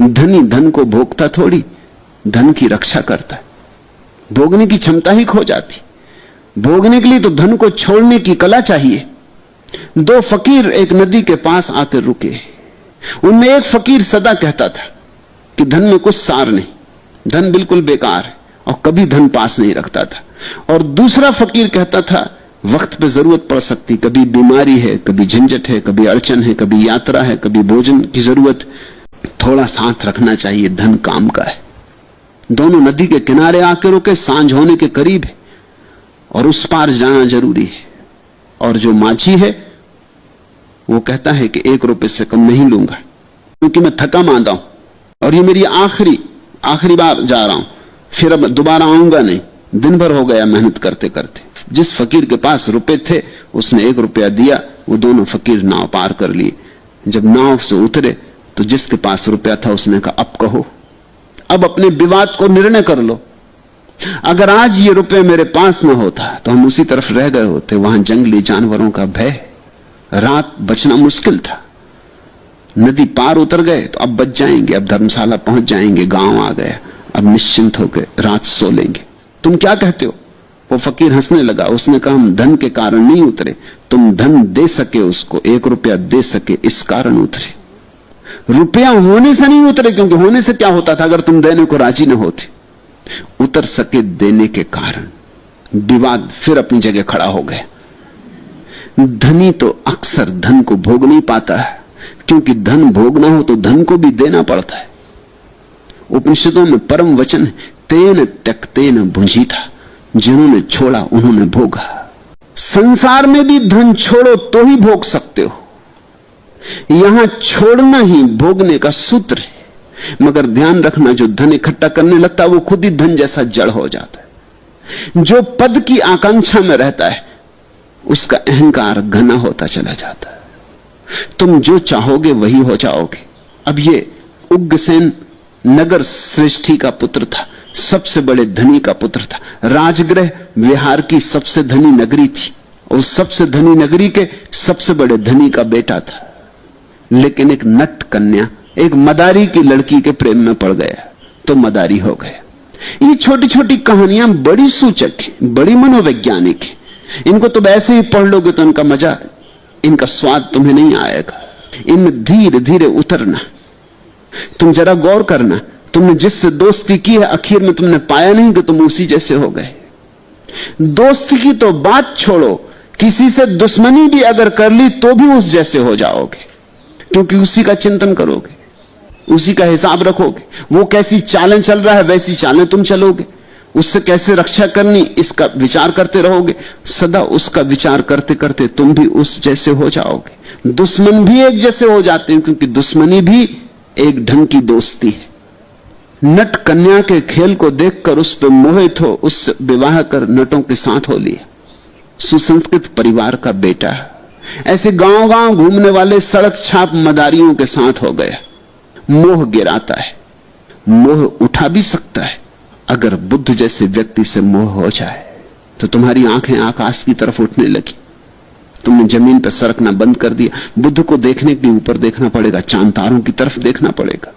धनी धन को भोगता थोड़ी, धन की रक्षा करता है। भोगने की क्षमता ही खो जाती। भोगने के लिए तो धन को छोड़ने की कला चाहिए। दो फकीर एक नदी के पास आकर रुके। उनमें एक फकीर सदा कहता था कि धन में कुछ सार नहीं, धन बिल्कुल बेकार है, और कभी धन पास नहीं रखता था। और दूसरा फकीर कहता था वक्त पे जरूरत पड़ सकती, कभी बीमारी है, कभी झंझट है, कभी अड़चन है, कभी यात्रा है, कभी भोजन की जरूरत, थोड़ा साथ रखना चाहिए, धन काम का है। दोनों नदी के किनारे आकर रुके, सांझ होने के करीब है और उस पार जाना जरूरी है। और जो माझी है वो कहता है कि 1 रुपए से कम नहीं लूंगा, क्योंकि मैं थका मांदा हूं और ये मेरी आखिरी बार जा रहा हूं, फिर अब दोबारा आऊंगा नहीं, दिन भर हो गया मेहनत करते करते। जिस फकीर के पास रुपए थे उसने 1 रुपया दिया, वो दोनों फकीर नाव पार कर लिए। जब नाव से उतरे तो जिसके पास रुपया था उसने कहा अब कहो, अब अपने विवाद को निर्णय कर लो। अगर आज ये रुपये मेरे पास न होता तो हम उसी तरफ रह गए होते, वहां जंगली जानवरों का भय, रात बचना मुश्किल था। नदी पार उतर गए तो अब बच जाएंगे, अब धर्मशाला पहुंच जाएंगे, गांव आ गया, अब निश्चिंत होकर रात सो लेंगे। तुम क्या कहते हो? वो फकीर हंसने लगा। उसने कहा हम धन के कारण नहीं उतरे, तुम धन दे सके, उसको 1 रुपया दे सके, इस कारण उतरे। रुपया होने से नहीं उतरे, क्योंकि होने से क्या होता था अगर तुम देने को राजी न होते। उतर सके देने के कारण। विवाद फिर अपनी जगह खड़ा हो गया। धनी तो अक्सर धन को भोग नहीं पाता है, क्योंकि धन भोगना हो तो धन को भी देना पड़ता है। उपनिषदों में परम वचन तेन त्यक्तेन भुंजीता, जिन्होंने छोड़ा उन्होंने भोगा। संसार में भी धन छोड़ो तो ही भोग सकते हो। यहां छोड़ना ही भोगने का सूत्र है। मगर ध्यान रखना, जो धन इकट्ठा करने लगता है वो खुद ही धन जैसा जड़ हो जाता है। जो पद की आकांक्षा में रहता है उसका अहंकार घना होता चला जाता है। तुम जो चाहोगे वही हो जाओगे। अब ये उग्रसेन नगर श्रेष्ठी का पुत्र था, सबसे बड़े धनी का पुत्र था। राजगृह विहार की सबसे धनी नगरी थी, उस सबसे धनी नगरी के सबसे बड़े धनी का बेटा था। लेकिन एक नट कन्या, एक मदारी की लड़की के प्रेम में पड़ गया तो मदारी हो गया। ये छोटी छोटी कहानियां बड़ी सूचक हैं, बड़ी मनोवैज्ञानिक हैं। इनको तुम ऐसे ही पढ़ लोगे तो इनका मजा, इनका स्वाद तुम्हें नहीं आएगा। इनमें धीरे धीरे उतरना। तुम जरा गौर करना, तुमने जिससे दोस्ती की है आखिर में तुमने पाया नहीं कि तुम उसी जैसे हो गए। दोस्ती की तो बात छोड़ो, किसी से दुश्मनी भी अगर कर ली तो भी उस जैसे हो जाओगे, क्योंकि उसी का चिंतन करोगे, उसी का हिसाब रखोगे। वो कैसी चालें चल रहा है वैसी चालें तुम चलोगे। उससे कैसे रक्षा करनी इसका विचार करते रहोगे। सदा उसका विचार करते करते तुम भी उस जैसे हो जाओगे। दुश्मन भी एक जैसे हो जाते हैं, क्योंकि दुश्मनी भी एक ढंग की दोस्ती है। नट कन्या के खेल को देखकर उस पर मोहित हो, उससे विवाह कर नटों के साथ हो लिया। सुसंस्कृत परिवार का बेटा ऐसे गांव गांव घूमने वाले सड़क छाप मदारियों के साथ हो गया। मोह गिराता है, मोह उठा भी सकता है। अगर बुद्ध जैसे व्यक्ति से मोह हो जाए तो तुम्हारी आंखें आकाश की तरफ उठने लगी, तुमने जमीन पर सरकना बंद कर दिया। बुद्ध को देखने के लिए ऊपर देखना पड़ेगा, चांद तारों की तरफ देखना पड़ेगा।